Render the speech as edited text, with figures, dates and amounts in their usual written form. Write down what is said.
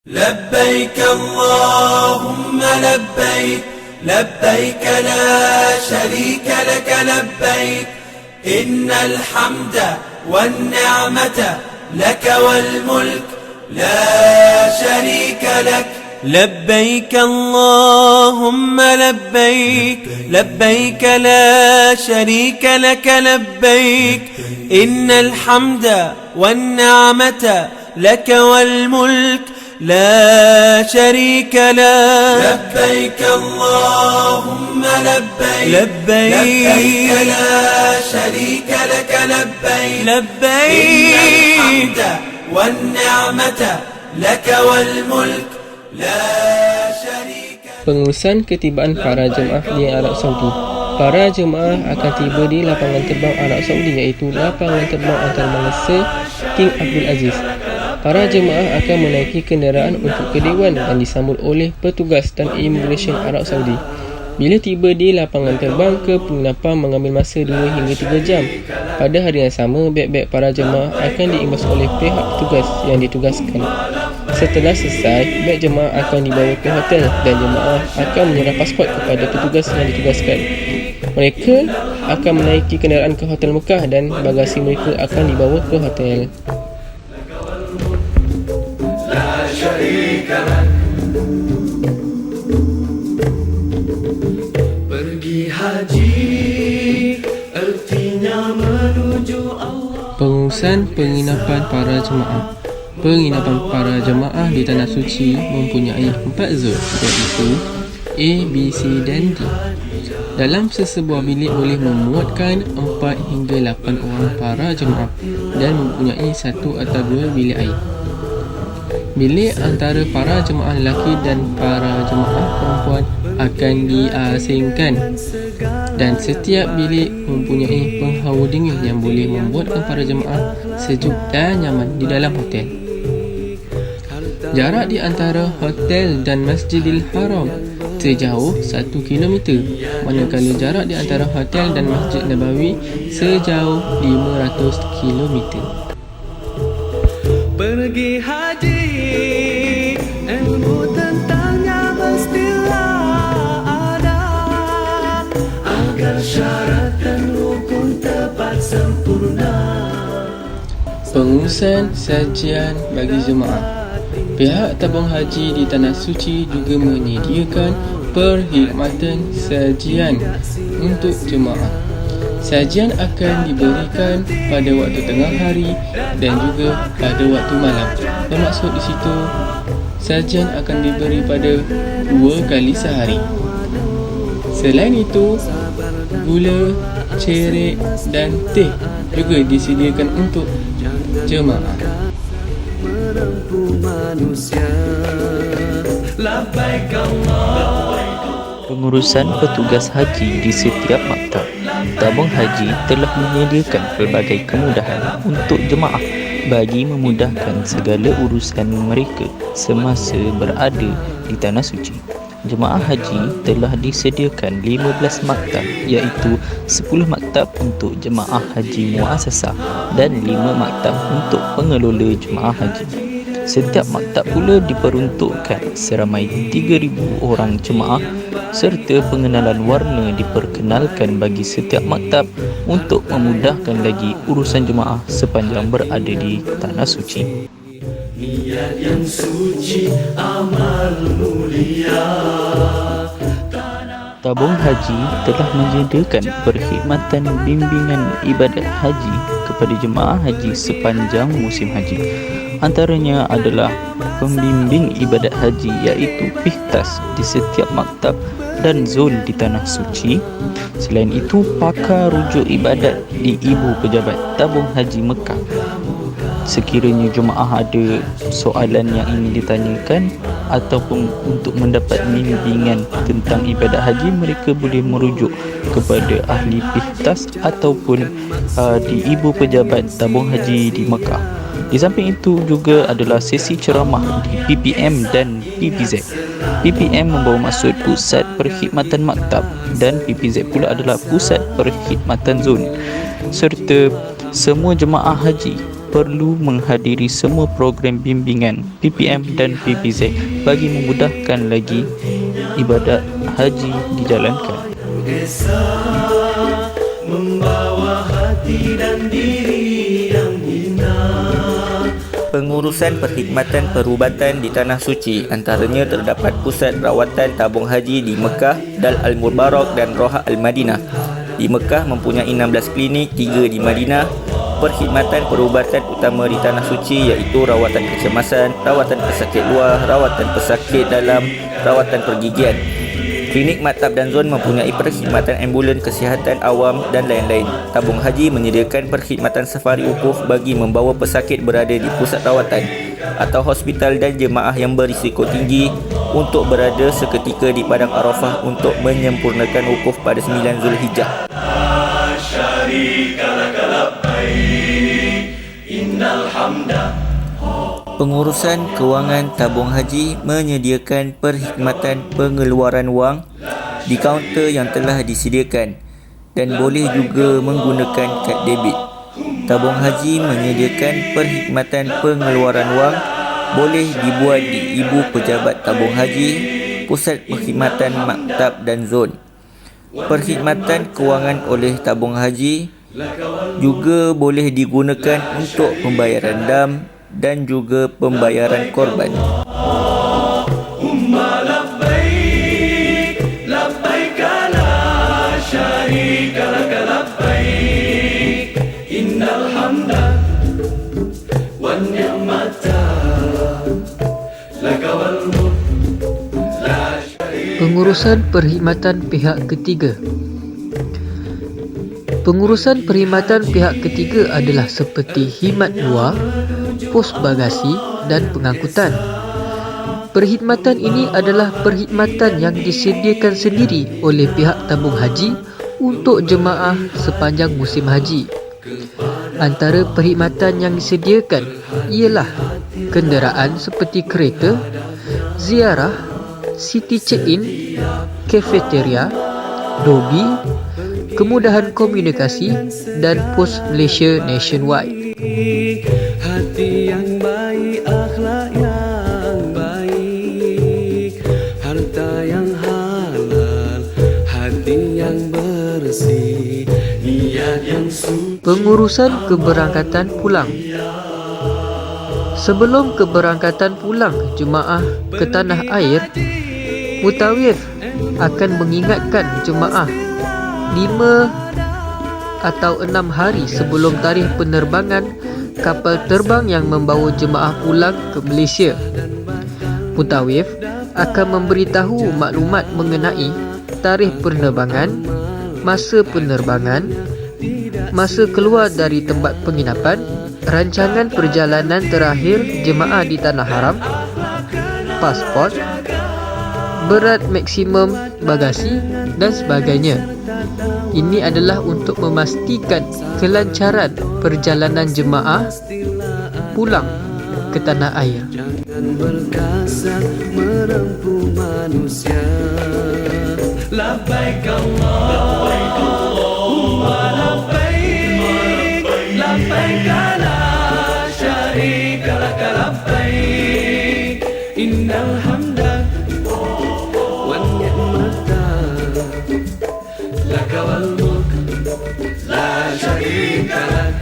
لبيك اللهم لبيك لبيك لا شريك لك لبيك إن الحمد والنعمة لك والملك لا شريك لك لبيك اللهم لبيك لبيك لا شريك لك لبيك إن الحمد والنعمة لك والملك لا شريك لك لبيك اللهم لبيك لبيك لا شريك لك لبيك لبيك إن الحمد والنعمة لك والملك لا شريك لك. Pengurusan ketibaan para jemaah di Arab Saudi. Para jemaah akan tiba di lapangan terbang Arab Saudi, iaitu lapangan terbang antarabangsa King Abdul Aziz. Para jemaah akan menaiki kenderaan untuk ke Dewan dan disambut oleh petugas dan Immigration Arab Saudi. Bila tiba di lapangan terbang, ke penginapan mengambil masa 2 hingga 3 jam. Pada hari yang sama, beg-beg para jemaah akan diimbas oleh pihak petugas yang ditugaskan. Setelah selesai, beg jemaah akan dibawa ke hotel dan jemaah akan menyerah pasport kepada petugas yang ditugaskan. Mereka akan menaiki kenderaan ke Hotel Mekah dan bagasi mereka akan dibawa ke hotel. Pergi haji artinya menuju Allah. Pengurusan penginapan para jemaah. Penginapan para jemaah di Tanah Suci mempunyai 4 zon, iaitu A, B, C dan D. Dalam sesebuah bilik boleh memuatkan 4 hingga 8 orang para jemaah dan mempunyai 1 atau 2 bilik air. Bilik antara para jemaah lelaki dan para jemaah perempuan akan diasingkan, dan setiap bilik mempunyai penghawa dingin yang boleh membuatkan para jemaah sejuk dan nyaman di dalam hotel. Jarak di antara hotel dan Masjidil Haram sejauh 1 km, manakala jarak di antara hotel dan Masjid Nabawi sejauh 500 km. Pergi haji, ilmu tentangnya mestilah ada, agar syarat dan rukun tepat sempurna. Pengurusan sajian bagi jemaah. Pihak tabung haji di Tanah Suci juga menyediakan perkhidmatan sajian untuk jemaah. Sajian akan diberikan pada waktu tengah hari dan juga pada waktu malam. Bermaksud di situ, sajian akan diberi pada 2 kali sehari. Selain itu, gula, cerik dan teh juga disediakan untuk jemaah. Pengurusan petugas haji di setiap maktab. Tabung haji telah menyediakan pelbagai kemudahan untuk jemaah bagi memudahkan segala urusan mereka semasa berada di Tanah Suci. Jemaah haji telah disediakan 15 maktab, iaitu 10 maktab untuk jemaah haji muassasah dan 5 maktab untuk pengelola jemaah haji. Setiap maktab pula diperuntukkan seramai 3,000 orang jemaah, serta pengenalan warna diperkenalkan bagi setiap maktab untuk memudahkan lagi urusan jemaah sepanjang berada di Tanah Suci. Niat yang suci, amal mulia. Tabung haji telah menyediakan perkhidmatan bimbingan ibadat haji kepada jemaah haji sepanjang musim haji. Antaranya adalah pembimbing ibadat haji, iaitu pihtas di setiap maktab dan zon di Tanah Suci. Selain itu, pakar rujuk ibadat di Ibu Pejabat Tabung Haji Mekah. Sekiranya jemaah ada soalan yang ingin ditanyakan ataupun untuk mendapat bimbingan tentang ibadat haji, mereka boleh merujuk kepada ahli pihtas ataupun di Ibu Pejabat Tabung Haji di Mekah. Di samping itu juga adalah sesi ceramah di PPM dan PPZ. PPM membawa maksud Pusat Perkhidmatan Maktab dan PPZ pula adalah Pusat Perkhidmatan Zon, serta semua jemaah haji perlu menghadiri semua program bimbingan PPM dan PPZ bagi memudahkan lagi ibadat haji dijalankan. Esa membawa hati dan diri yang hina. Pengurusan perkhidmatan perubatan di Tanah Suci, antaranya terdapat pusat rawatan tabung haji di Mekah, Dal Al-Mubarak dan Roha Al-Madinah. Di Mekah mempunyai 16 klinik, 3 di Madinah. Perkhidmatan perubatan utama di Tanah Suci iaitu rawatan kecemasan, rawatan pesakit luar, rawatan pesakit dalam, rawatan pergigian. Klinik Maktab dan Zon mempunyai perkhidmatan ambulan kesihatan awam dan lain-lain. Tabung haji menyediakan perkhidmatan safari wukuf bagi membawa pesakit berada di pusat rawatan atau hospital dan jemaah yang berisiko tinggi untuk berada seketika di Padang Arafah untuk menyempurnakan wukuf pada 9 Zulhijjah. Pengurusan kewangan tabung haji menyediakan perkhidmatan pengeluaran wang di kaunter yang telah disediakan dan boleh juga menggunakan kad debit. Tabung haji menyediakan perkhidmatan pengeluaran wang boleh dibuat di Ibu Pejabat Tabung Haji, Pusat Perkhidmatan Maktab dan Zon. Perkhidmatan kewangan oleh tabung haji juga boleh digunakan untuk pembayaran dam dan juga pembayaran korban. Umma labbaik, labbaik la syarika lak labbaik. Innal hamda wan ni'mata lak wal mulk la syarika. Pengurusan perkhidmatan pihak ketiga. Pengurusan perkhidmatan pihak ketiga adalah seperti khidmat luar, pos bagasi dan pengangkutan. Perkhidmatan ini adalah perkhidmatan yang disediakan sendiri oleh pihak tabung haji untuk jemaah sepanjang musim haji. Antara perkhidmatan yang disediakan ialah kenderaan seperti kereta, ziarah, city check-in, kafeteria, lobi, kemudahan komunikasi dan pos Malaysia nationwide. Hati yang baik, akhlak yang baik, harta yang halal, hati yang bersih, niat yang suci. Pengurusan keberangkatan pulang. Sebelum keberangkatan pulang jemaah ke tanah air, mutawif akan mengingatkan jemaah 5 atau 6 hari sebelum tarikh penerbangan kapal terbang yang membawa jemaah pulang ke Malaysia. Mutawif akan memberitahu maklumat mengenai tarikh penerbangan, masa penerbangan, masa keluar dari tempat penginapan, rancangan perjalanan terakhir jemaah di Tanah Haram, pasport, berat maksimum bagasi dan sebagainya. Ini adalah untuk memastikan kelancaran perjalanan jemaah pulang ke tanah air. Jangan berkasar merempuh manusia. Labbaik Allahumma labbaik, labbaik la syarika lak labbaik. Innal hamda wan ni'mata lak wal mulk la syarika lak.